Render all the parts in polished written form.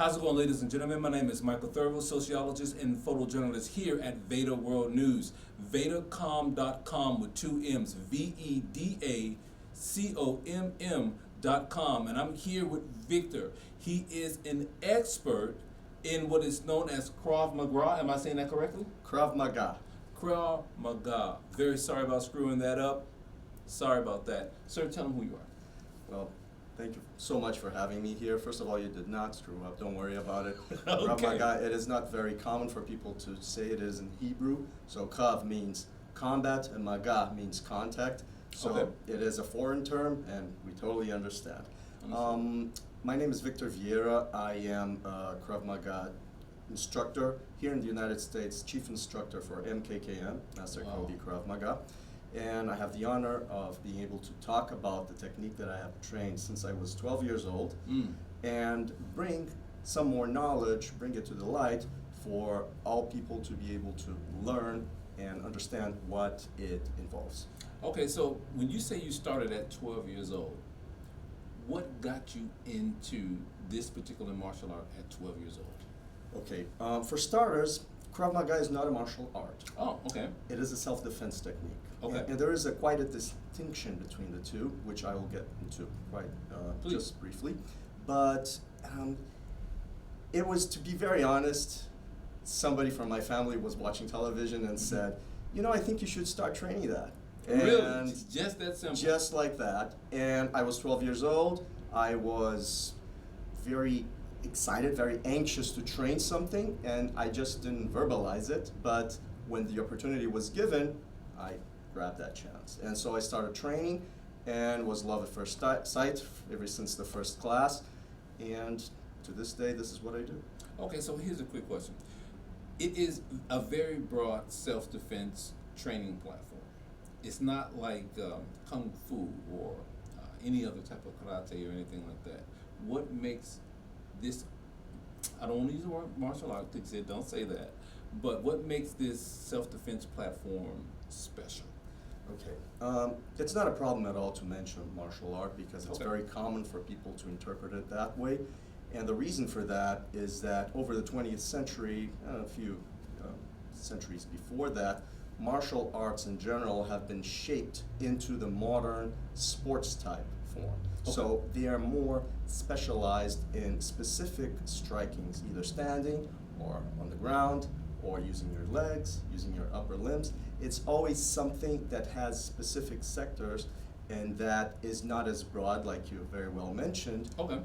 How's it going, ladies and gentlemen? My name is Michael Thurville, sociologist and photojournalist here at VEDA World News. VEDACOM with two M's, VEDACOMM.com. And I'm here with Victor. He is an expert in what is known as Krav Maga. Am I saying that correctly? Krav Maga. Krav Maga. Very sorry about screwing that up. Sorry about that. Sir, tell them who you are. Well, thank you so much for having me here. First of all, you did not screw up. Don't worry about it. Okay. Krav Maga, it is not very common for people to say it is in Hebrew. So Krav means combat and Maga means contact. So Okay. it is a foreign term and we totally understand. My name is Victor Vieira. I am a Krav Maga instructor here in the United States, chief instructor for MKKM, Master Wow. Krav Maga. And I have the honor of being able to talk about the technique that I have trained since I was 12 years old and bring some more knowledge, bring it to the light for all people to be able to learn and understand what it involves. Okay, so when you say you started at 12 years old, what got you into this particular martial art at 12 years old? Okay, for starters, Krav Maga is not a martial art. Oh, okay. It is a self-defense technique. Okay. And there is quite a distinction between the two, which I will get into quite just briefly. But it was, to be very honest, somebody from my family was watching television and said, you know, I think you should start training that. Really? And Just that simple? just like that. And I was 12 years old. I was very excited, very anxious to train something, and I just didn't verbalize it. But when the opportunity was given, I grabbed that chance. And so I started training and was love at first sight ever since the first class. And to this day, this is what I do. Okay, so here's a quick question. It is a very broad self-defense training platform. It's not like Kung Fu or any other type of karate or anything like that. What makes this, I don't want to use the word martial art because they don't say that, but what makes this self-defense platform special? Okay, it's not a problem at all to mention martial art because it's Okay. very common for people to interpret it that way. And the reason for that is that over the 20th century, and a few centuries before that, martial arts in general have been shaped into the modern sports type form. Okay. So they are more specialized in specific strikings, either standing or on the ground, or using your legs, using your upper limbs. It's always something that has specific sectors and that is not as broad, like you very well mentioned. Okay.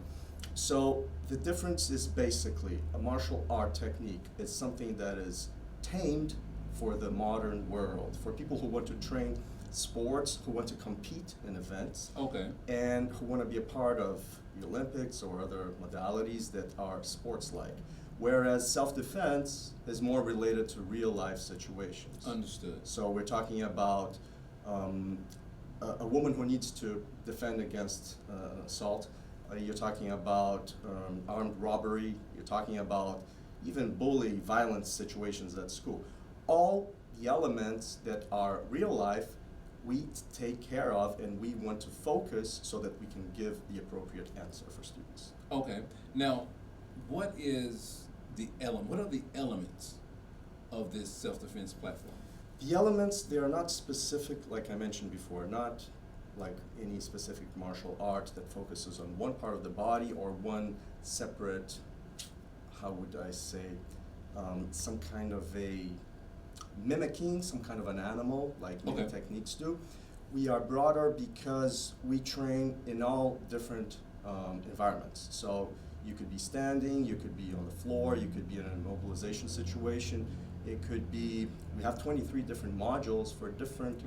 So the difference is basically a martial art technique is something that is tamed for the modern world, for people who want to train sports, who want to compete in events, Okay. and who want to be a part of the Olympics or other modalities that are sports-like. Whereas self-defense is more related to real-life situations. Understood. So we're talking about a woman who needs to defend against an assault. You're talking about armed robbery. You're talking about even bully, violence situations at school. All the elements that are real life, we take care of and we want to focus so that we can give the appropriate answer for students. Okay. Now, what are the elements of this self-defense platform? The elements, they are not specific, like I mentioned before, not like any specific martial art that focuses on one part of the body or one separate, how would I say, some kind of a mimicking some kind of an animal like many techniques do. We are broader because we train in all different environments. So you could be standing, you could be on the floor, you could be in an immobilization situation. It could be, we have 23 different modules for different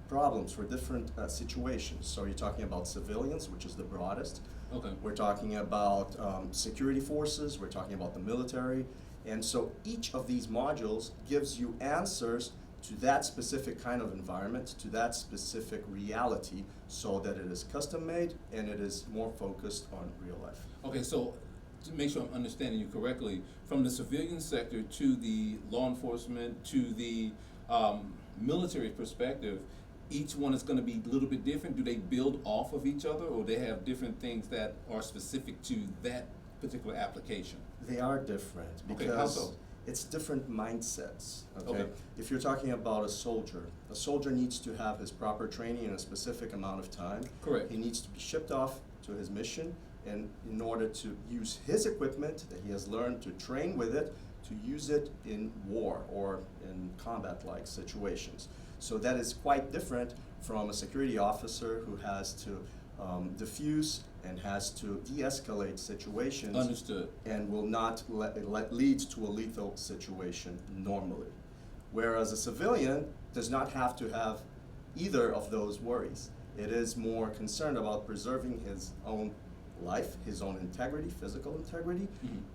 problems, for different situations. So you're talking about civilians, which is the broadest. Okay. We're talking about security forces, we're talking about the military. And so each of these modules gives you answers to that specific kind of environment, to that specific reality, so that it is custom made and it is more focused on real life. Okay, so to make sure I'm understanding you correctly, from the civilian sector to the law enforcement to the military perspective, each one is going to be a little bit different. Do they build off of each other, or they have different things that are specific to that particular application? They are different Okay, how because so? it's different mindsets. Okay? Okay. If you're talking about a soldier needs to have his proper training in a specific amount of time. Correct. He needs to be shipped off to his mission, and in order to use his equipment that he has learned to train with it, to use it in war or in combat-like situations. So that is quite different from a security officer who has to diffuse and has to de-escalate situations. Understood. And will not lead to a lethal situation normally. Whereas a civilian does not have to have either of those worries. It is more concerned about preserving his own life, his own integrity, physical integrity,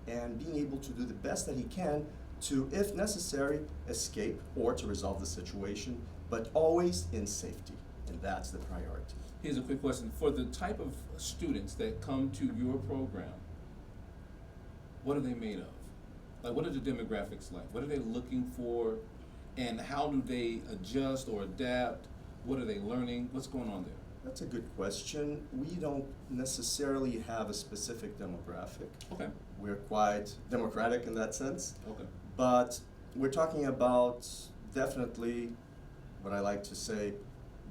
and being able to do the best that he can to, if necessary, escape or to resolve the situation, but always in safety, and that's the priority. Here's a quick question. For the type of students that come to your program, what are they made of? Like, what are the demographics like? What are they looking for? And how do they adjust or adapt? What are they learning? What's going on there? That's a good question. We don't necessarily have a specific demographic. Okay. We're quite democratic in that sense. Okay. But we're talking about definitely what I like to say,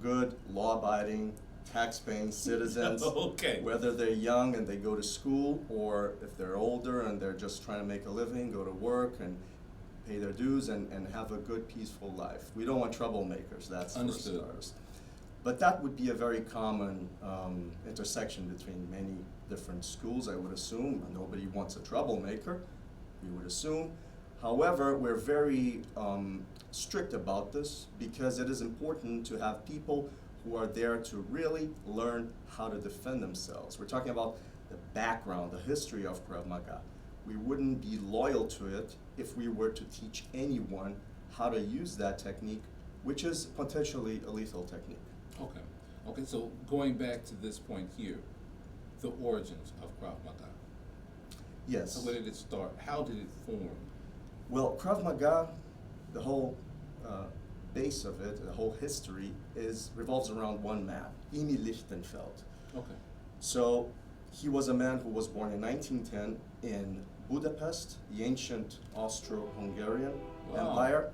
good, law-abiding, tax-paying citizens. Okay. Whether they're young and they go to school, or if they're older and they're just trying to make a living, go to work and pay their dues and have a good, peaceful life. We don't want troublemakers, that's for Understood. starters. But that would be a very common intersection between many different schools, I would assume. Nobody wants a troublemaker, we would assume. However, we're very strict about this because it is important to have people who are there to really learn how to defend themselves. We're talking about the background, the history of Krav Maga. We wouldn't be loyal to it if we were to teach anyone how to use that technique, which is potentially a lethal technique. Okay. Okay, so going back to this point here, the origins of Krav Maga. Yes. So where did it start? How did it form? Well, Krav Maga, the whole base of it, the whole history, revolves around one man, Emil Lichtenfeld. Okay. So he was a man who was born in 1910 in Budapest, the ancient Austro-Hungarian Wow. Empire.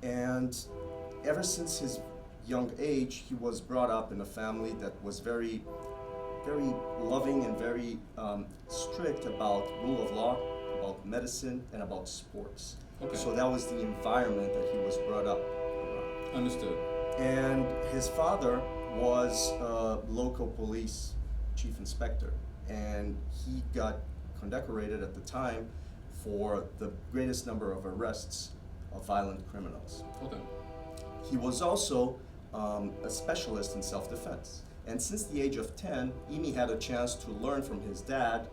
And ever since his young age, he was brought up in a family that was very, very loving and very strict about rule of law, about medicine, and about sports. Okay. So that was the environment that he was brought up around. Understood. And his father was a local police chief inspector, and he got condecorated at the time for the greatest number of arrests of violent criminals. Okay. He was also a specialist in self-defense. And since the age of 10, Emi had a chance to learn from his dad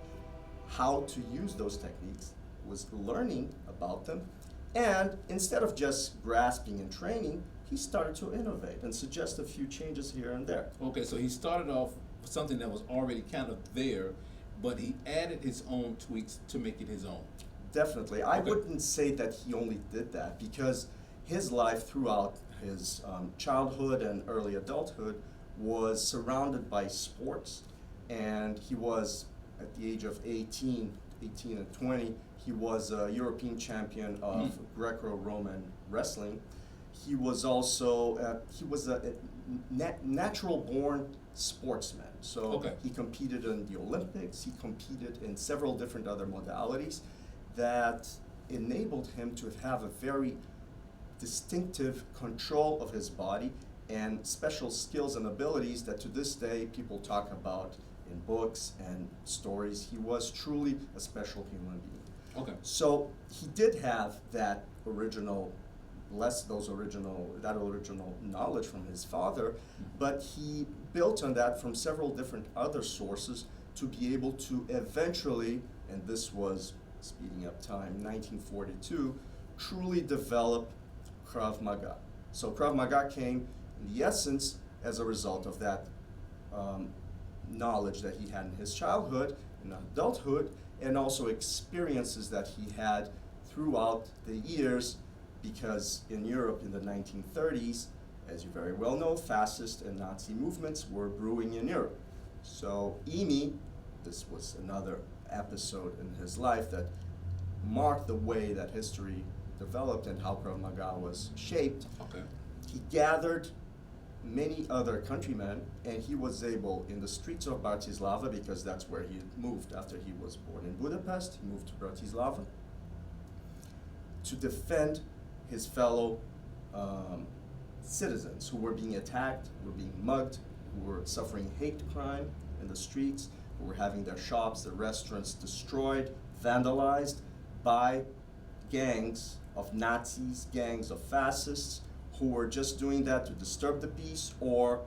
how to use those techniques, was learning about them, and instead of just grasping and training, he started to innovate and suggest a few changes here and there. Okay, so he started off with something that was already kind of there, but he added his own tweaks to make it his own. Definitely. I Okay. wouldn't say that he only did that, because his life throughout his childhood and early adulthood was surrounded by sports, and he was, at the age of 18 and 20, he was a European champion of Greco-Roman wrestling. He was also, he was a natural-born sportsman. So Okay. he competed in the Olympics, he competed in several different other modalities that enabled him to have a very distinctive control of his body and special skills and abilities that to this day people talk about in books and stories. He was truly a special human being. Okay. So he did have that original knowledge from his father, but he built on that from several different other sources to be able to eventually, and this was speeding up time, 1942, truly develop Krav Maga. So Krav Maga came in the essence as a result of that knowledge that he had in his childhood and adulthood, and also experiences that he had throughout the years, because in Europe in the 1930s, as you very well know, fascist and Nazi movements were brewing in Europe. So Emi, this was another episode in his life that marked the way that history developed and how Krav Maga was shaped. Okay. He gathered many other countrymen, and he was able, in the streets of Bratislava, because that's where he moved after he was born in Budapest, he moved to Bratislava, to defend his fellow citizens who were being attacked, who were being mugged, who were suffering hate crime in the streets, who were having their shops, their restaurants destroyed, vandalized by gangs of Nazis, gangs of fascists, who were just doing that to disturb the peace or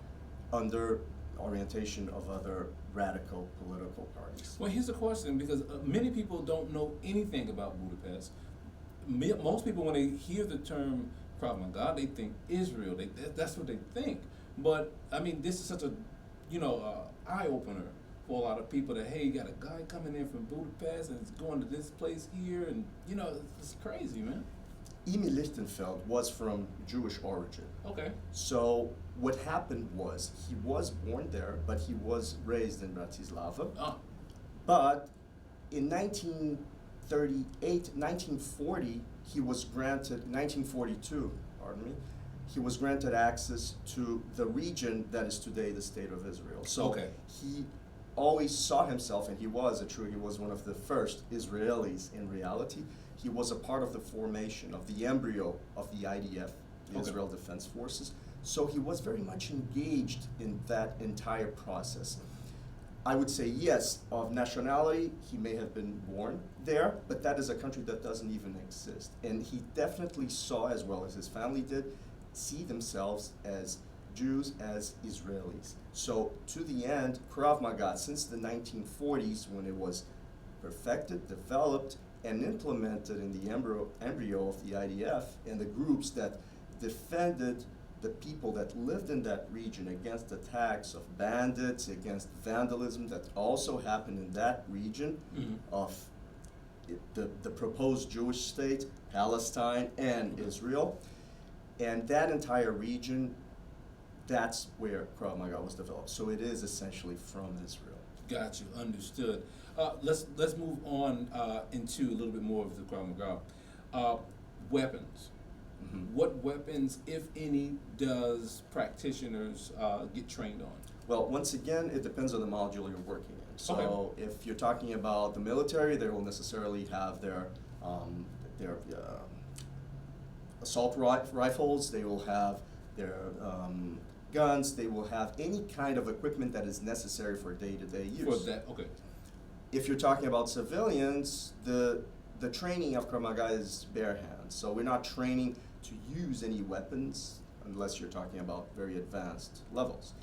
under orientation of other radical political parties. Well, here's a question, because many people don't know anything about Budapest. Most people, when they hear the term Krav Maga, they think Israel. That's what they think. But I mean, this is such a, eye opener for a lot of people. That, hey, you got a guy coming in from Budapest and he's going to this place here, and it's crazy, man. Emil Lichtenfeld was from Jewish origin. Okay. So what happened was he was born there, but he was raised in Bratislava. Ah. But in 1940, he was granted, 1942, pardon me, he was granted access to the region that is today the State of Israel. So Okay. he always saw himself, and he was one of the first Israelis in reality. He was a part of the formation of the embryo of the IDF, the Okay. Israel Defense Forces. So he was very much engaged in that entire process. I would say yes, of nationality, he may have been born there, but that is a country that doesn't even exist. And he definitely saw, as well as his family did, see themselves as Jews, as Israelis. So to the end, Krav Maga, since the 1940s, when it was perfected, developed, and implemented in the embryo of the IDF and the groups that defended the people that lived in that region against attacks of bandits, against vandalism that also happened in that region of the proposed Jewish state, Palestine and Israel. And that entire region, that's where Krav Maga was developed. So it is essentially from Israel. Got you, understood. Let's move on into a little bit more of the Krav Maga. Weapons. Mm-hmm. What weapons, if any, does practitioners get trained on? Well, once again, it depends on the module you're working in. So Okay. if you're talking about the military, they will necessarily have their assault rifles, they will have their guns, they will have any kind of equipment that is necessary for day-to-day use. For that, okay. If you're talking about civilians, the training of Krav Maga is bare hands. So we're not training to use any weapons unless you're talking about very advanced levels.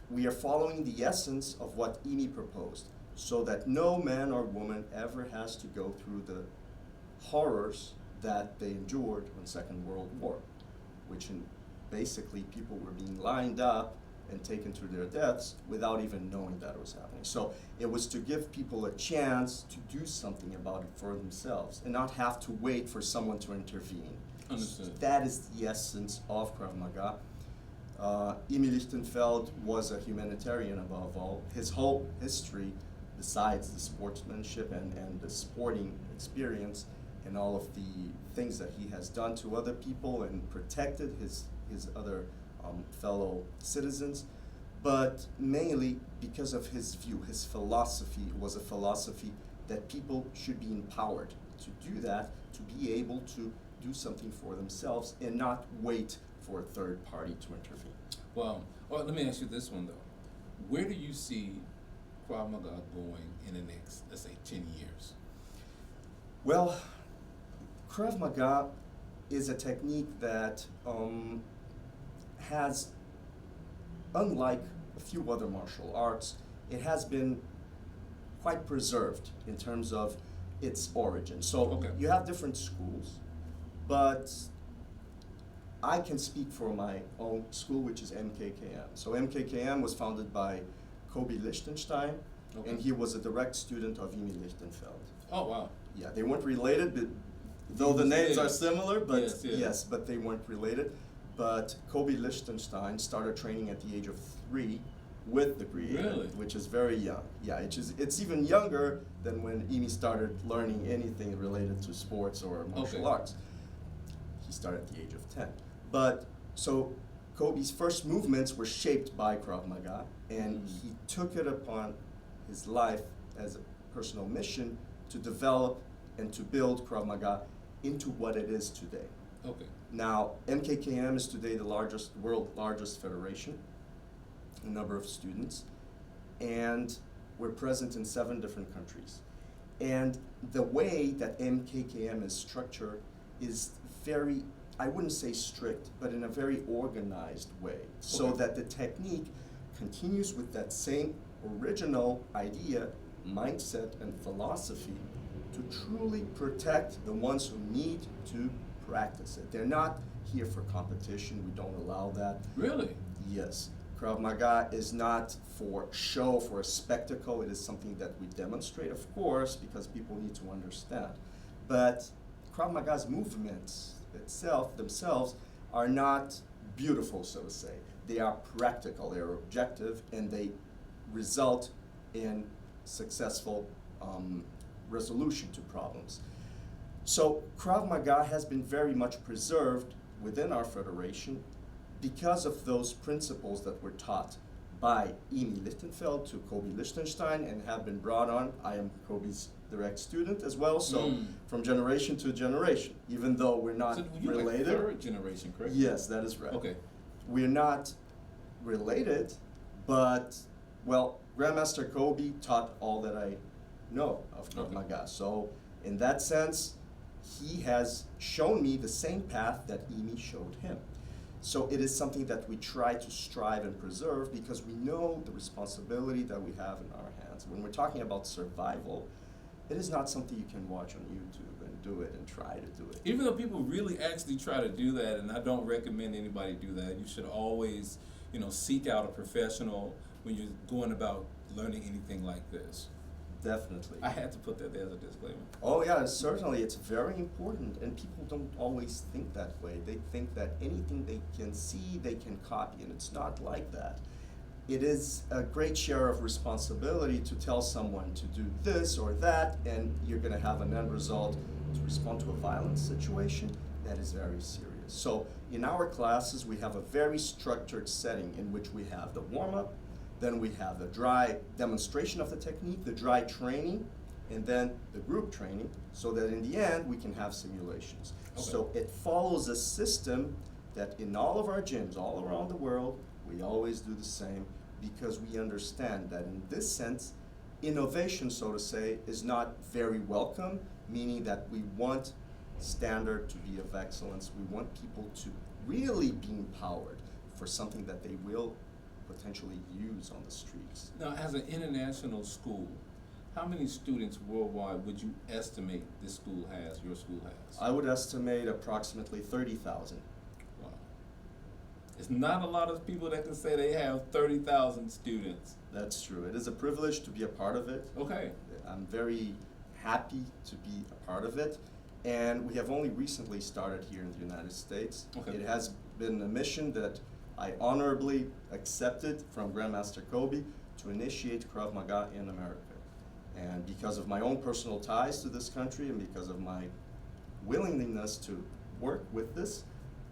We are following the essence of what Emi proposed, so that no man or woman ever has to go through the horrors that they endured in the Second World War, which basically people were being lined up and taken to their deaths without even knowing that it was happening. So it was to give people a chance to do something about it for themselves and not have to wait for someone to intervene. Understood. So that is the essence of Krav Maga. Emil Lichtenfeld was a humanitarian above all. His whole history, besides the sportsmanship and the sporting experience and all of the things that he has done to other people and protected his other fellow citizens, but mainly because of his view, his philosophy was a philosophy that people should be empowered to do that, to be able to do something for themselves and not wait for a third party to intervene. Well, let me ask you this one though. Where do you see Krav Maga going in the next, let's say, 10 years? Well, Krav Maga is a technique that has, unlike a few other martial arts, it has been quite preserved in terms of its origin. So Okay. you have different schools, but I can speak for my own school, which is MKKM. So MKKM was founded by Kobe Lichtenstein, Okay. and he was a direct student of Emil Lichtenfeld. Oh, wow. Yeah, they weren't related, but though the names Yeah. are similar, but Yes. but they weren't related. But Kobe Lichtenstein started training at the age of 3 with the creator, Really? which is very young. Yeah, it's even younger than when Emi started learning anything related to sports or martial arts. He started at the age of 10. But so Kobe's first movements were shaped by Krav Maga, and he took it upon his life as a personal mission to develop and to build Krav Maga into what it is today. Okay. Now, MKKM is today the world's largest federation, a number of students, and we're present in 7 different countries. And the way that MKKM is structured is very, I wouldn't say strict, but in a very organized way, so that the technique continues with that same original idea, mindset, and philosophy to truly protect the ones who need to practice it. They're not here for competition. We don't allow that. Really? Yes. Krav Maga is not for show, for a spectacle. It is something that we demonstrate, of course, because people need to understand. But Krav Maga's movements themselves are not beautiful, so to say. They are practical, they are objective, and they result in successful resolution to problems. So Krav Maga has been very much preserved within our federation because of those principles that were taught by Emi Lichtenfeld to Kobe Lichtenstein and have been brought on. I am Kobe's direct student as well, so from generation to generation, even though we're not related. Like 3rd generation, correct? Yes, that is right. Okay. We're not related, but, well, Grandmaster Kobe taught all that I know of Krav Maga. So in that sense, he has shown me the same path that Emi showed him. So it is something that we try to strive and preserve because we know the responsibility that we have in our hands. When we're talking about survival, it is not something you can watch on YouTube and do it and try to do it. Even though people really actually try to do that, and I don't recommend anybody do that, you should always, seek out a professional when you're going about learning anything like this. Definitely. I had to put that there as a disclaimer. Oh yeah, certainly. It's very important, and people don't always think that way. They think that anything they can see, they can copy, and it's not like that. It is a great share of responsibility to tell someone to do this or that, and you're going to have an end result to respond to a violent situation that is very serious. So in our classes, we have a very structured setting in which we have the warm-up, then we have the dry demonstration of the technique, the dry training, and then the group training, so that in the end we can have simulations. Okay. So it follows a system that in all of our gyms all around the world, we always do the same, because we understand that in this sense, innovation, so to say, is not very welcome, meaning that we want standard to be of excellence. We want people to really be empowered for something that they will potentially use on the streets. Now, as an international school, how many students worldwide would you estimate this school has, your school has? I would estimate approximately 30,000. Wow. It's not a lot of people that can say they have 30,000 students. That's true. It is a privilege to be a part of it. Okay. I'm very happy to be a part of it. And we have only recently started here in the United States. Okay. It has been a mission that I honorably accepted from Grandmaster Kobe to initiate Krav Maga in America. And because of my own personal ties to this country and because of my willingness to work with this,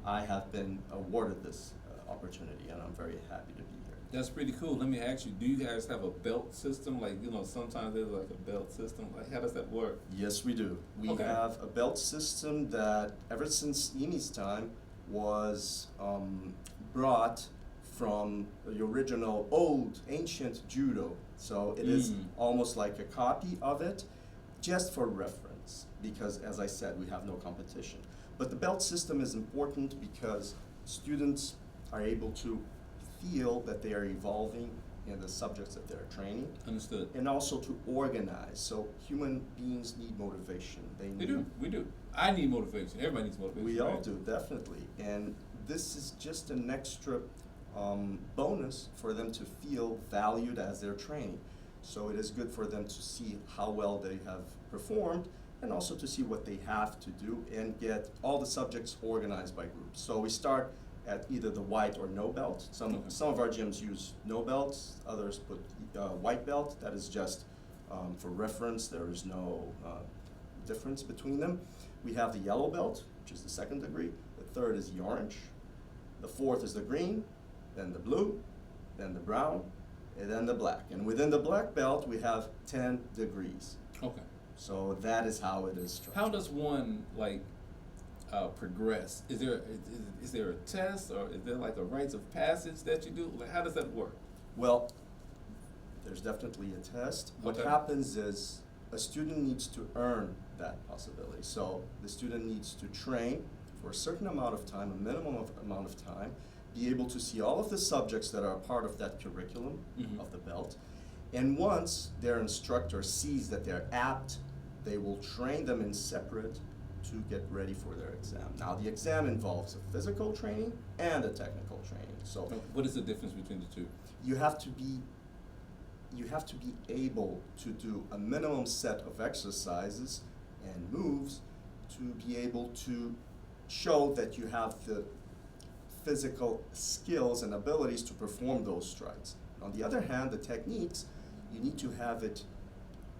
I have been awarded this opportunity, and I'm very happy to be here. That's pretty cool. Let me ask you, do you guys have a belt system? Like, sometimes there's like a belt system. Like, how does that work? Yes, we do. We Okay. have a belt system that, ever since Emi's time, was brought from the original old ancient judo. So it is almost like a copy of it, just for reference, because as I said, we have no competition. But the belt system is important because students are able to feel that they are evolving in the subjects that they're training. Understood. And also to organize. So human beings need motivation. They do. We do. I need motivation. Everybody needs motivation. We all right? do, definitely. And this is just an extra bonus for them to feel valued as they're training. So it is good for them to see how well they have performed and also to see what they have to do and get all the subjects organized by groups. So we start at either the white or no belt. Some of our gyms use no belts, others put white belt. That is just for reference. There is no difference between them. We have the yellow belt, which is the second degree. The third is the orange. The fourth is the green, then the blue, then the brown, and then the black. And within the black belt, we have 10 degrees. Okay. So that is how it is structured. How does one progress? Is there a test, or is there like a rites of passage that you do? Like, how does that work? Well, there's definitely a test. What happens is a student needs to earn that possibility. So the student needs to train for a certain amount of time, a minimum amount of time, be able to see all of the subjects that are part of that curriculum of the belt. And once their instructor sees that they're apt, they will train them in separate to get ready for their exam. Now, the exam involves a physical training and a technical training. So what is the difference between the two? You have to be able to do a minimum set of exercises and moves to be able to show that you have the physical skills and abilities to perform those strides. On the other hand, the techniques, you need to have it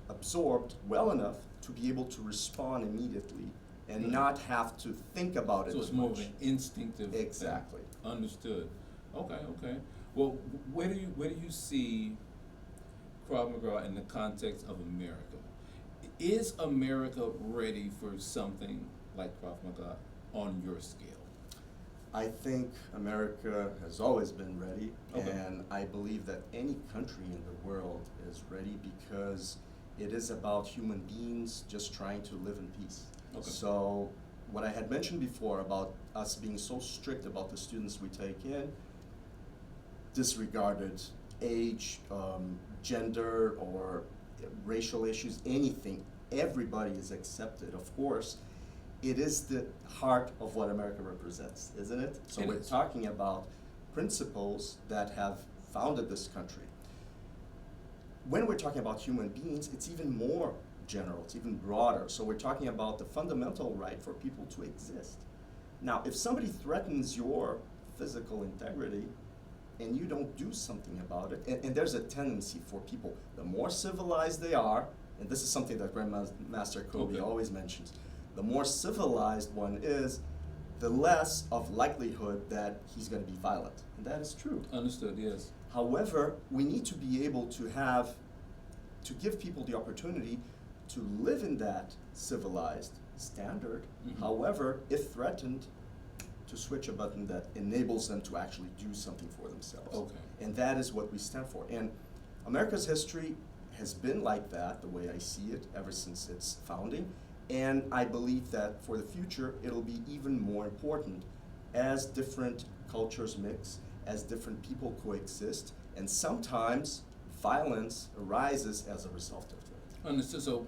absorbed well enough to be able to respond immediately and not have to think about it so it's as more much. of an instinctive Exactly. thing. Understood. Okay. Well, where do you see Krav Maga in the context of America? Is America ready for something like Krav Maga on your scale? I think America has always been ready, and I believe that any country in the world is ready because it is about human beings just trying to live in peace. So what I had mentioned before about us being so strict about the students we take in, disregarded age, gender, or racial issues, anything, everybody is accepted. Of course, it is the heart of what America represents, isn't it? So we're talking about principles that have founded this country. When we're talking about human beings, it's even more general, it's even broader. So we're talking about the fundamental right for people to exist. Now, if somebody threatens your physical integrity and you don't do something about it, and there's a tendency for people, the more civilized they are, and this is something that Grandmaster Kobe always mentions, the more civilized one is, the less of likelihood that he's going to be violent. And that is true. Understood, yes. However, we need to be able to give people the opportunity to live in that civilized standard. However, if threatened, to switch a button that enables them to actually do something for themselves. And that is what we stand for. And America's history has been like that, the way I see it, ever since its founding. And I believe that for the future, it'll be even more important as different cultures mix, as different people coexist, and sometimes violence arises as a result of that. Understood. So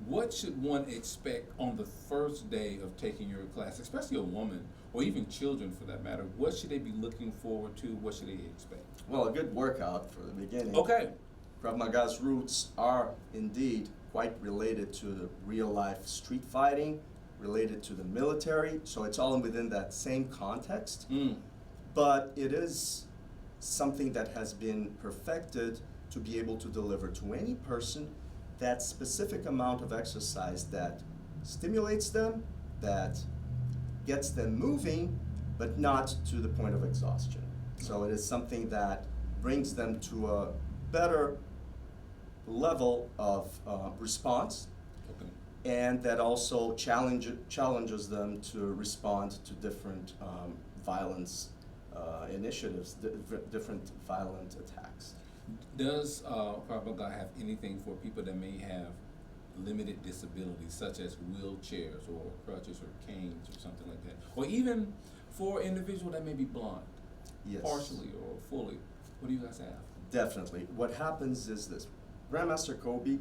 what should one expect on the first day of taking your class, especially a woman, or even children for that matter? What should they be looking forward to? What should they expect? Well, a good workout for the beginning. Krav Maga's roots are indeed quite related to the real-life street fighting, related to the military, so it's all within that same context. But it is something that has been perfected to be able to deliver to any person that specific amount of exercise that stimulates them, that gets them moving, but not to the point of exhaustion. So it is something that brings them to a better level of response, and that also challenges them to respond to different violence initiatives, different violent attacks. Does Krav Maga have anything for people that may have limited disabilities, such as wheelchairs or crutches or canes or something like that? Or even for an individual that may be blind, partially or fully? What do you guys have? Definitely. What happens is this. Grandmaster Kobe,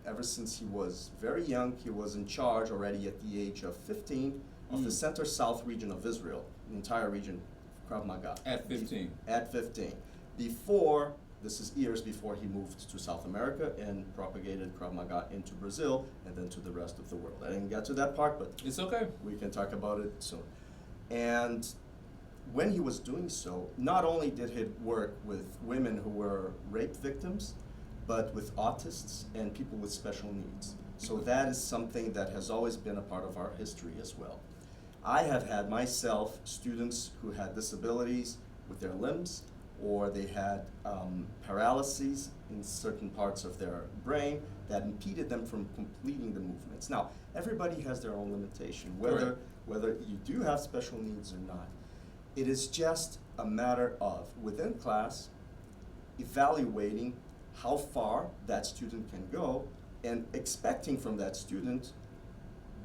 ever since he was very young, he was in charge already at the age of 15 of the Center-South region of Israel, the entire region of Krav Maga. At 15? At 15. Before, this is years before he moved to South America and propagated Krav Maga into Brazil and then to the rest of the world. I didn't get to that part, but it's okay. We can talk about it soon. And when he was doing so, not only did he work with women who were rape victims, but with autists and people with special needs. So that is something that has always been a part of our history as well. I have had myself students who had disabilities with their limbs, or they had paralyses in certain parts of their brain that impeded them from completing the movements. Now, everybody has their own limitation, Correct. whether you do have special needs or not. It is just a matter of, within class, evaluating how far that student can go and expecting from that student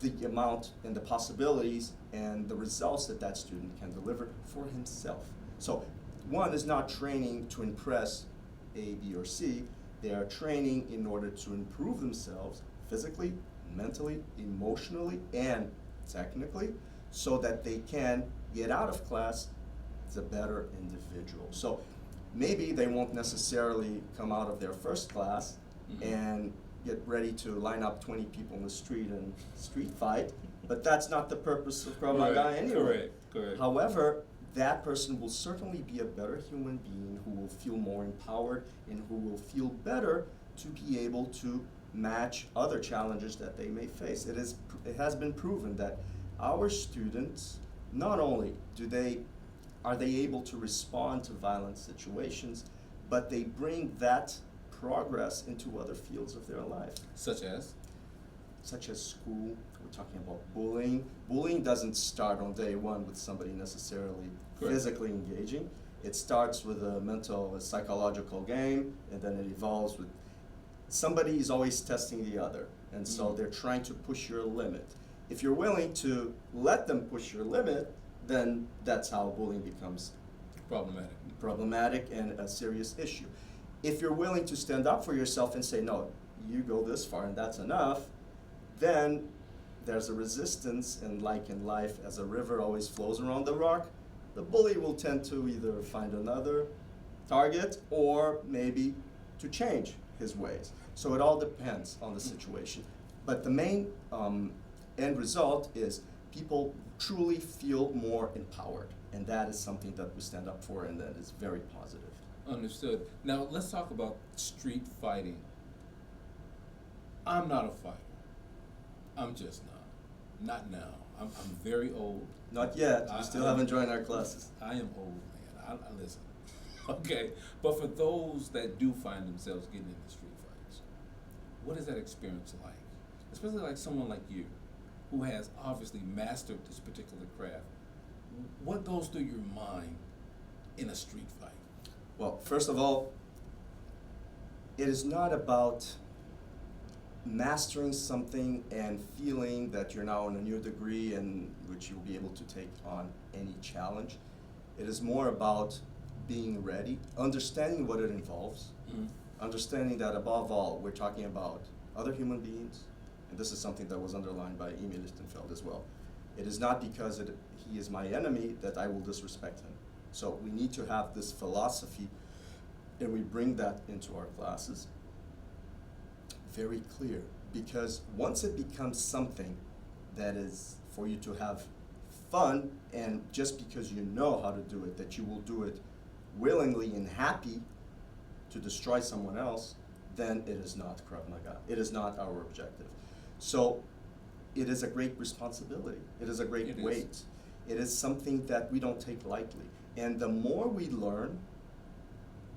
the amount and the possibilities and the results that that student can deliver for himself. So one is not training to impress A, B, or C. They are training in order to improve themselves physically, mentally, emotionally, and technically, so that they can get out of class as a better individual. So maybe they won't necessarily come out of their first class and get ready to line up 20 people in the street and street fight, but that's not the purpose of Krav Maga Right. anyway. Correct. However, that person will certainly be a better human being who will feel more empowered and who will feel better to be able to match other challenges that they may face. It has been proven that our students, not only are they able to respond to violent situations, but they bring that progress into other fields of their life. Such as? Such as school, we're talking about bullying. Bullying doesn't start on day one with somebody necessarily Correct. physically engaging. It starts with a mental, a psychological game, and then it evolves with somebody is always testing the other. And so they're trying to push your limit. If you're willing to let them push your limit, then that's how bullying becomes problematic and a serious issue. If you're willing to stand up for yourself and say, no, you go this far and that's enough, then there's a resistance, and like in life, as a river always flows around the rock, the bully will tend to either find another target or maybe to change his ways. So it all depends on the situation. But the main end result is people truly feel more empowered, and that is something that we stand up for, and that is very positive. Understood. Now let's talk about street fighting. I'm not a fighter. I'm just not. Not now. I'm very old. Not yet. You still haven't joined our classes. I am old, man. I listen. Okay. But for those that do find themselves getting into street fights, what is that experience like? Especially like someone like you, who has obviously mastered this particular craft. What goes through your mind in a street fight? Well, first of all, it is not about mastering something and feeling that you're now in a new degree in which you'll be able to take on any challenge. It is more about being ready, understanding what it involves, understanding that above all, we're talking about other human beings, and this is something that was underlined by Emil Lichtenfeld as well. It is not because he is my enemy that I will disrespect him. So we need to have this philosophy, and we bring that into our classes very clear, because once it becomes something that is for you to have fun, and just because you know how to do it, that you will do it willingly and happy to destroy someone else, then it is not Krav Maga. It is not our objective. So it is a great responsibility. It is a great weight. It is something that we don't take lightly. And the more we learn,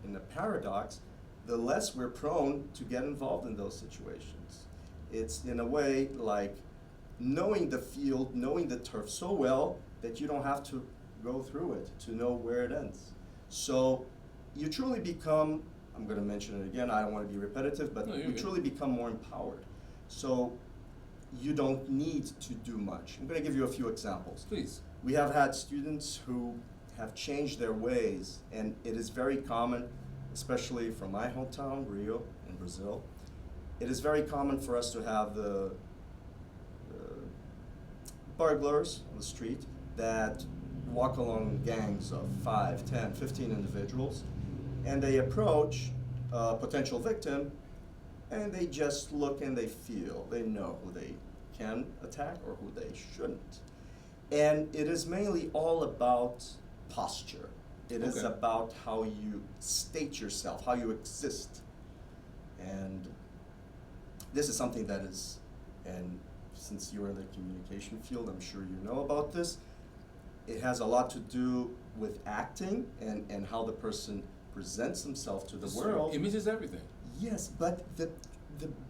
in the paradox, the less we're prone to get involved in those situations. It's in a way like knowing the field, knowing the turf so well that you don't have to go through it to know where it ends. So you truly become, I'm going to mention it again, I don't want to be repetitive, but you truly become more empowered. So you don't need to do much. I'm going to give you a few examples. Please. We have had students who have changed their ways, and it is very common, especially from my hometown, Rio, in Brazil. It is very common for us to have the burglars on the street that walk along gangs of 5, 10, 15 individuals, and they approach a potential victim, and they just look and they feel, they know who they can attack or who they shouldn't. And it is mainly all about posture. It is Okay. about how you state yourself, how you exist. And this is something that is, and since you're in the communication field, I'm sure you know about this, it has a lot to do with acting and how the person presents himself to the world. Image is everything. Yes, but the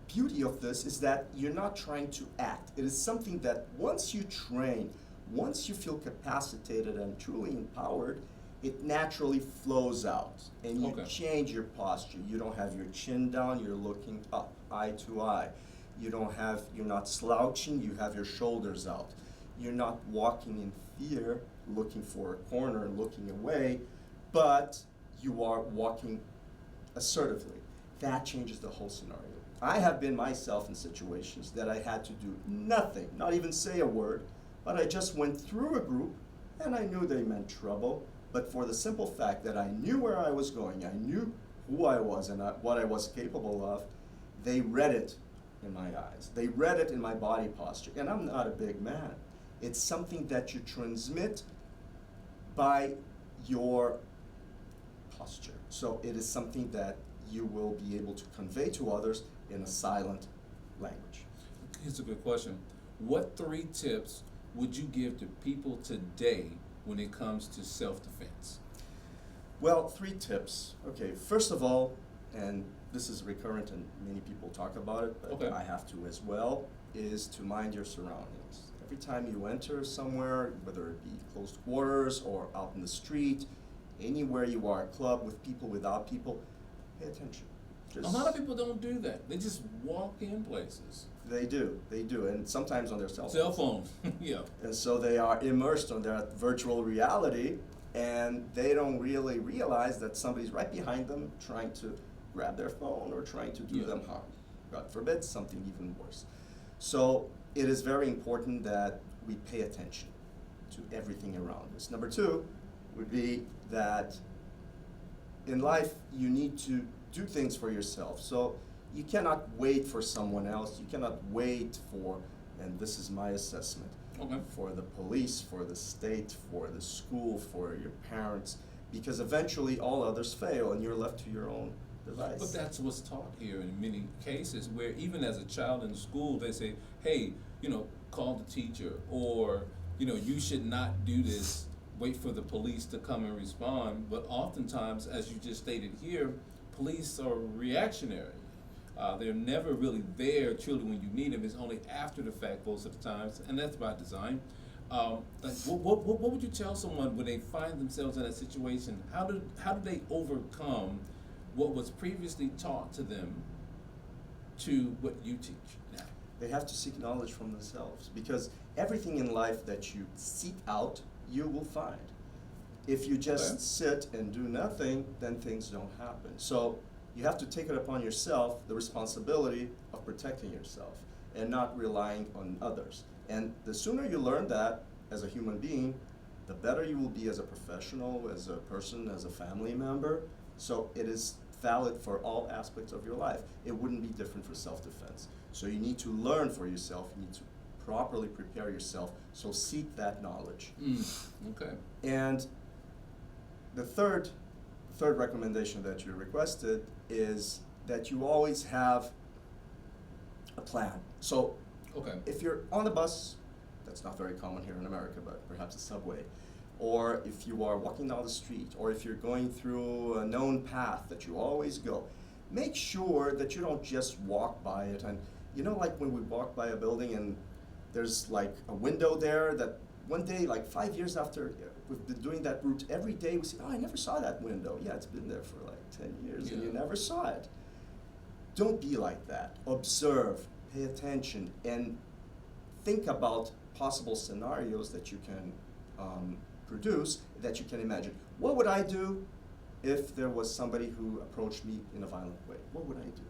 beauty of this is that you're not trying to act. It is something that once you train, once you feel capacitated and truly empowered, it naturally flows out and you Okay. change your posture. You don't have your chin down, you're looking up, eye to eye. You're not slouching, you have your shoulders out. You're not walking in fear, looking for a corner and looking away, but you are walking assertively. That changes the whole scenario. I have been myself in situations that I had to do nothing, not even say a word, but I just went through a group and I knew they meant trouble, but for the simple fact that I knew where I was going, I knew who I was and what I was capable of, they read it in my eyes. They read it in my body posture. And I'm not a big man. It's something that you transmit by your posture. So it is something that you will be able to convey to others in a silent language. Here's a good question. What 3 tips would you give to people today when it comes to self-defense? Well, 3 tips. Okay, first of all, and this is recurrent and many people talk about it, but Okay. I have to as well, is to mind your surroundings. Every time you enter somewhere, whether it be closed quarters or out in the street, anywhere you are, a club with people, without people, pay attention. A lot of people don't do that. They just walk in places. They do, and sometimes on their cell phones. Cell phone, yeah. And so they are immersed on their virtual reality, and they don't really realize that somebody's right behind them trying to grab their phone or trying to do Yeah. them harm. God forbid, something even worse. So it is very important that we pay attention to everything around us. Number 2 would be that in life you need to do things for yourself. So you cannot wait for someone else. You cannot wait for, and this is my assessment, Okay. for the police, for the state, for the school, for your parents, because eventually all others fail and you're left to your own device. But that's what's taught here in many cases, where even as a child in school, they say, hey, call the teacher, or, you should not do this, wait for the police to come and respond. But oftentimes, as you just stated here, police are reactionary. They're never really there truly when you need them. It's only after the fact most of the times, and that's by design. What would you tell someone when they find themselves in that situation? How do they overcome what was previously taught to them to what you teach now? They have to seek knowledge from themselves, because everything in life that you seek out, you will find. If you just Okay. sit and do nothing, then things don't happen. So you have to take it upon yourself, the responsibility of protecting yourself and not relying on others. And the sooner you learn that as a human being, the better you will be as a professional, as a person, as a family member. So it is valid for all aspects of your life. It wouldn't be different for self-defense. So you need to learn for yourself. You need to properly prepare yourself. So seek that knowledge. Okay. And the third recommendation that you requested is that you always have a plan. So Okay. if you're on the bus, that's not very common here in America, but perhaps a subway, or if you are walking down the street, or if you're going through a known path that you always go, make sure that you don't just walk by it. And like when we walk by a building and there's like a window there that one day, like 5 years after we've been doing that route, every day we say, oh, I never saw that window. Yeah, it's been there for like 10 years and you never saw it. Don't be like that. Observe, pay attention, and think about possible scenarios that you can produce, that you can imagine. What would I do if there was somebody who approached me in a violent way? What would I do?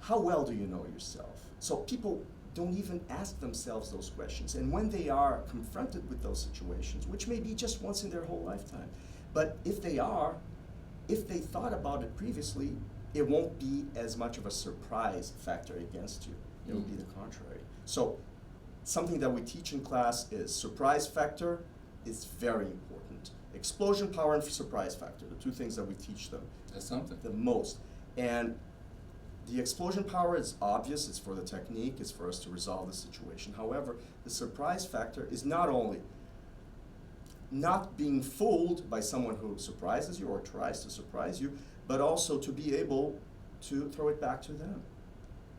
How well do you know yourself? So people don't even ask themselves those questions. And when they are confronted with those situations, which may be just once in their whole lifetime, but if they thought about it previously, it won't be as much of a surprise factor against you. It will be the contrary. So something that we teach in class is surprise factor is very important. Explosion, power, and surprise factor, the two things that we teach them That's something. the most. And the explosion power is obvious, it's for the technique, it's for us to resolve the situation. However, the surprise factor is not only not being fooled by someone who surprises you or tries to surprise you, but also to be able to throw it back to them.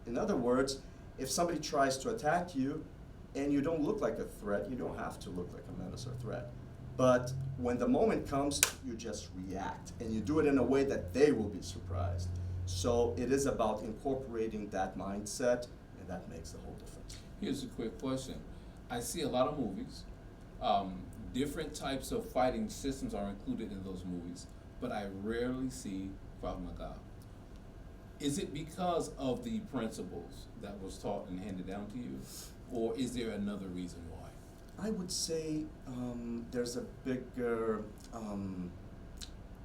In other words, if somebody tries to attack you and you don't look like a threat, you don't have to look like a menace or threat. But when the moment comes, you just react, and you do it in a way that they will be surprised. So it is about incorporating that mindset, and that makes the whole difference. Here's a quick question. I see a lot of movies. Different types of fighting systems are included in those movies, but I rarely see Krav Maga. Is it because of the principles that was taught and handed down to you, or is there another reason why? I would say there's a bigger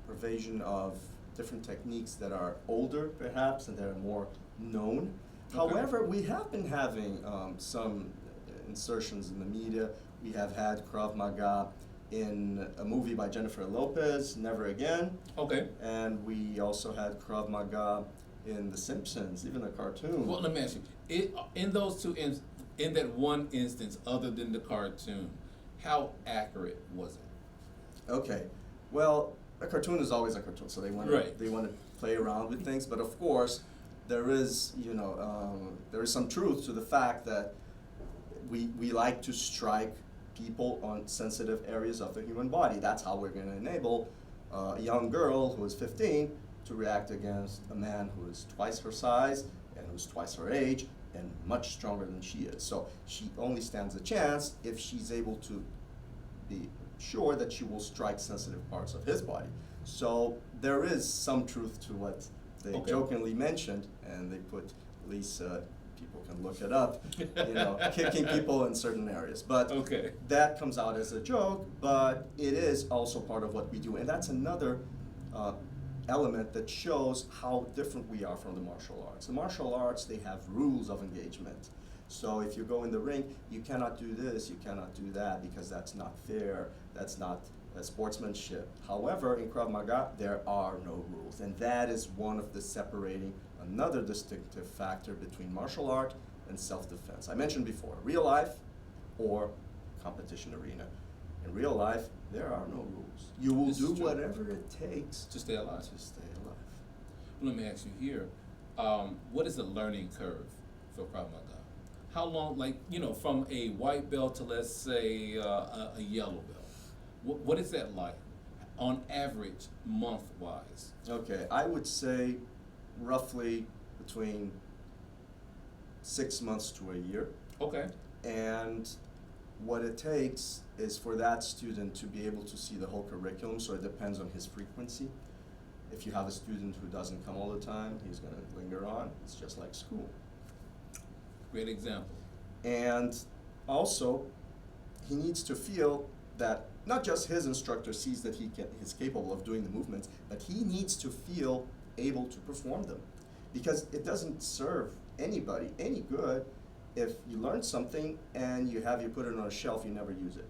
pervasion of different techniques that are older, perhaps, and that are more known. Okay. However, we have been having some insertions in the media. We have had Krav Maga in a movie by Jennifer Lopez, Never Again. Okay. And we also had Krav Maga in The Simpsons, even a cartoon. Well, let me ask you, in those two, in that one instance, other than the cartoon, how accurate was it? Okay, well, a cartoon is always a cartoon, so they want Right. to play around with things. But of course, there is there is some truth to the fact that we like to strike people on sensitive areas of the human body. That's how we're going to enable a young girl who is 15 to react against a man who is twice her size and who's twice her age and much stronger than she is. So she only stands a chance if she's able to be sure that she will strike sensitive parts of his body. So there is some truth to what they Okay. jokingly mentioned, and they put, at least people can look it up, kicking people in certain areas. But Okay. that comes out as a joke, but it is also part of what we do. And that's another element that shows how different we are from the martial arts. The martial arts, they have rules of engagement. So if you go in the ring, you cannot do this, you cannot do that, because that's not fair, that's not sportsmanship. However, in Krav Maga, there are no rules, and that is one of the separating, another distinctive factor between martial art and self-defense. I mentioned before, real life or competition arena. In real life, there are no rules. You will This is do true. whatever it takes To stay alive. to stay alive. Let me ask you here, what is the learning curve for Krav Maga? How long, from a white belt to, let's say, a yellow belt? What is that like, on average, month-wise? Okay, I would say roughly between 6 months to a year. Okay. And what it takes is for that student to be able to see the whole curriculum, so it depends on his frequency. If you have a student who doesn't come all the time, he's going to linger on. It's just like school. Great example. And also, he needs to feel that not just his instructor sees that he's capable of doing the movements, but he needs to feel able to perform them. Because it doesn't serve anybody any good if you learn something and you put it on a shelf, you never use it.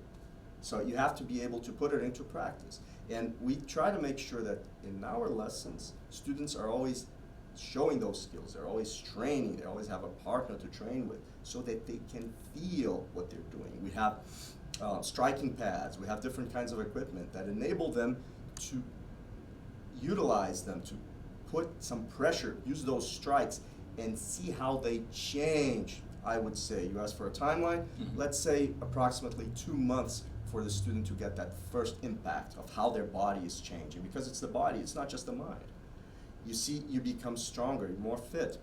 So you have to be able to put it into practice. And we try to make sure that in our lessons, students are always showing those skills. They're always training. They always have a partner to train with so that they can feel what they're doing. We have striking pads. We have different kinds of equipment that enable them to utilize them, to put some pressure, use those strikes, and see how they change. I would say, you asked for a timeline, let's say approximately 2 months for the student to get that first impact of how their body is changing, because it's the body, it's not just the mind. You see, you become stronger, you're more fit.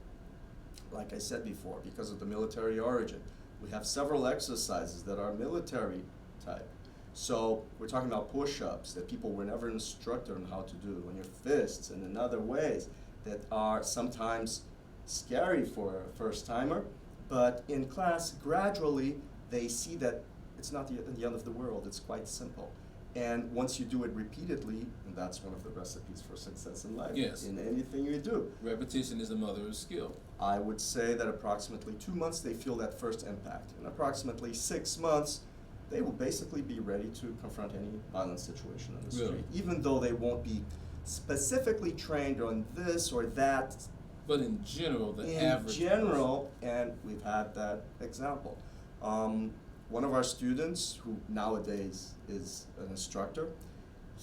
Like I said before, because of the military origin, we have several exercises that are military type. So we're talking about push-ups that people were never instructed on how to do, on your fists and in other ways that are sometimes scary for a first-timer, but in class, gradually, they see that it's not the end of the world, it's quite simple. And once you do it repeatedly, and that's one of the recipes for success in life, Yes. in anything you do. Repetition is the mother of skill. I would say that approximately 2 months, they feel that first impact. In approximately 6 months, they will basically be ready to confront any violent situation on the Really? street, even though they won't be specifically trained on this or that. But in general, the In average general, and we've had that example. One of our students, who nowadays is an instructor,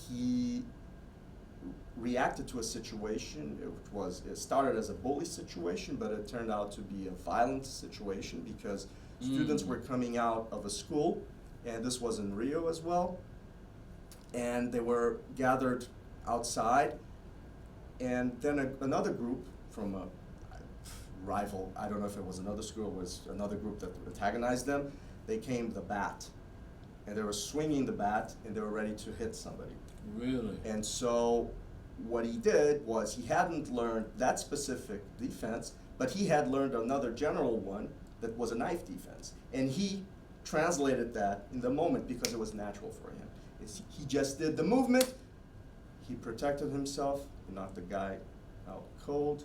he reacted to a situation. It started as a bully situation, but it turned out to be a violent situation because students were coming out of a school, and this was in Rio as well, and they were gathered outside, and then another group from a rival, I don't know if it was another school, it was another group that antagonized them, they came with a bat, and they were swinging the bat, and they were ready to hit somebody. Really? And so what he did was he hadn't learned that specific defense, but he had learned another general one that was a knife defense. And he translated that in the moment because it was natural for him. He just did the movement, he protected himself, he knocked the guy out cold.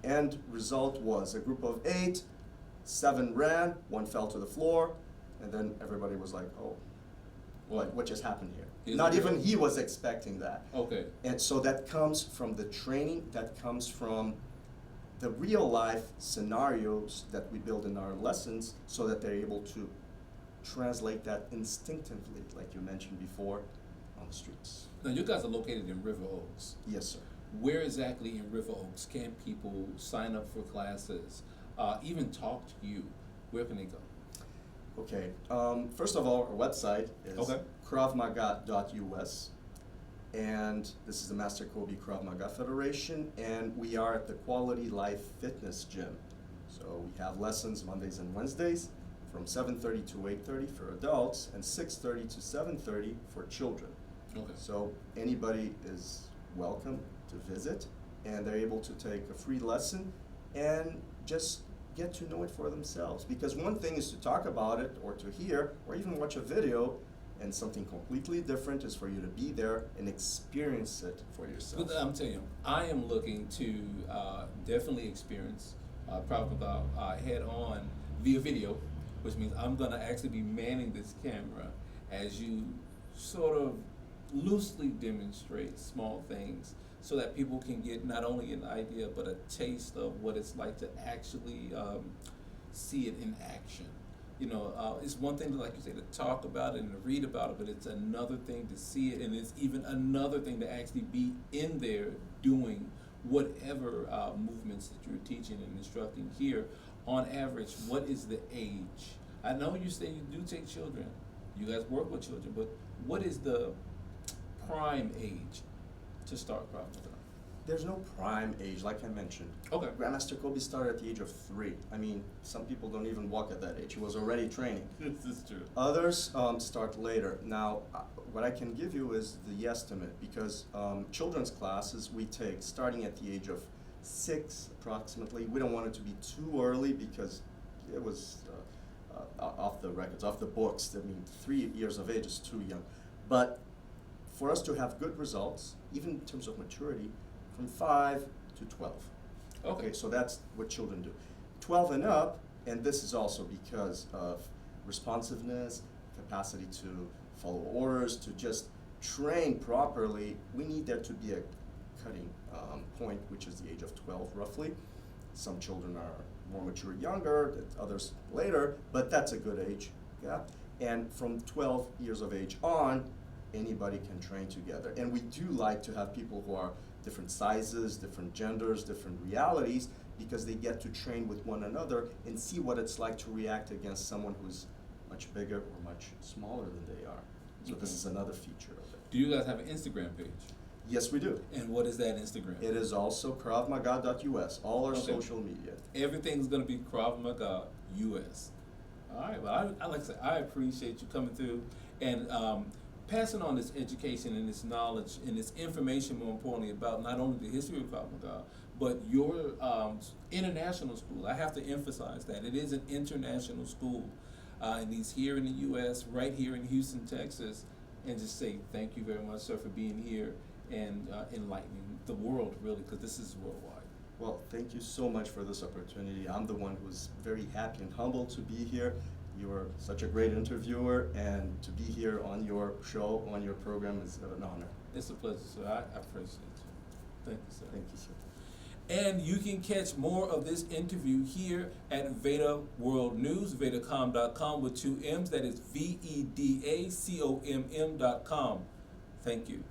End result was a group of 8, 7 ran, 1 fell to the floor, and then everybody was like, oh, what just happened here? Not even he was expecting that. Okay. And so that comes from the training, that comes from the real life scenarios that we build in our lessons so that they're able to translate that instinctively, like you mentioned before, on the streets. Now, you guys are located in River Oaks. Yes, sir. Where exactly in River Oaks can people sign up for classes, even talk to you? Where can they go? Okay, first of all, our website is kravmaga.us, and this is the Master Kobe Krav Maga Federation, and we are at the Quality Life Fitness Gym. So we have lessons Mondays and Wednesdays from 7:30 to 8:30 for adults and 6:30 to 7:30 for children. Okay. So anybody is welcome to visit, and they're able to take a free lesson and just get to know it for themselves. Because one thing is to talk about it or to hear or even watch a video, and something completely different is for you to be there and experience it for yourself. But I'm telling you, I am looking to definitely experience Krav Maga head on via video, which means I'm going to actually be manning this camera as you sort of loosely demonstrate small things so that people can get not only an idea but a taste of what it's like to actually see it in action. You know, it's one thing to, like you say, to talk about it and to read about it, but it's another thing to see it, and it's even another thing to actually be in there doing whatever movements that you're teaching and instructing here. On average, what is the age? I know you say you do take children, you guys work with children, but what is the prime age to start Krav Maga? There's no prime age, like I mentioned. Okay. Grandmaster Kobe started at the age of 3. I mean, some people don't even walk at that age. He was already training. This is true. Others start later. Now, what I can give you is the estimate, because children's classes we take starting at the age of 6 approximately. We don't want it to be too early because it was off the records, off the books. I mean, 3 years of age is too young. But for us to have good results, even in terms of maturity, from 5 to 12. Okay, so that's what children do. 12 and up, and this is also because of responsiveness, capacity to follow orders, to just train properly. We need there to be a cutting point, which is the age of 12 roughly. Some children are more mature younger, others later, but that's a good age. Yeah? And from 12 years of age on, anybody can train together. And we do like to have people who are different sizes, different genders, different realities, because they get to train with one another and see what it's like to react against someone who's much bigger or much smaller than they are. So this is another feature of it. Do you guys have an Instagram page? Yes, we do. And what is that Instagram? It is also KravMaga.us, all our Okay. social media. Everything's going to be Krav Maga US. All right, well, I like to say, I appreciate you coming through and passing on this education and this knowledge and this information, more importantly, about not only the history of Krav Maga, but your international school. I have to emphasize that. It is an international school. And he's here in the U.S., right here in Houston, Texas, and just say thank you very much, sir, for being here and enlightening the world, really, because this is worldwide. Well, thank you so much for this opportunity. I'm the one who's very happy and humbled to be here. You are such a great interviewer, and to be here on your show, on your program, is an honor. It's a pleasure, sir. I appreciate you. Thank you, sir. Thank you, sir. And you can catch more of this interview here at VEDA World News, VEDACOM.com with 2 M's. That is VEDACOMM.com. Thank you.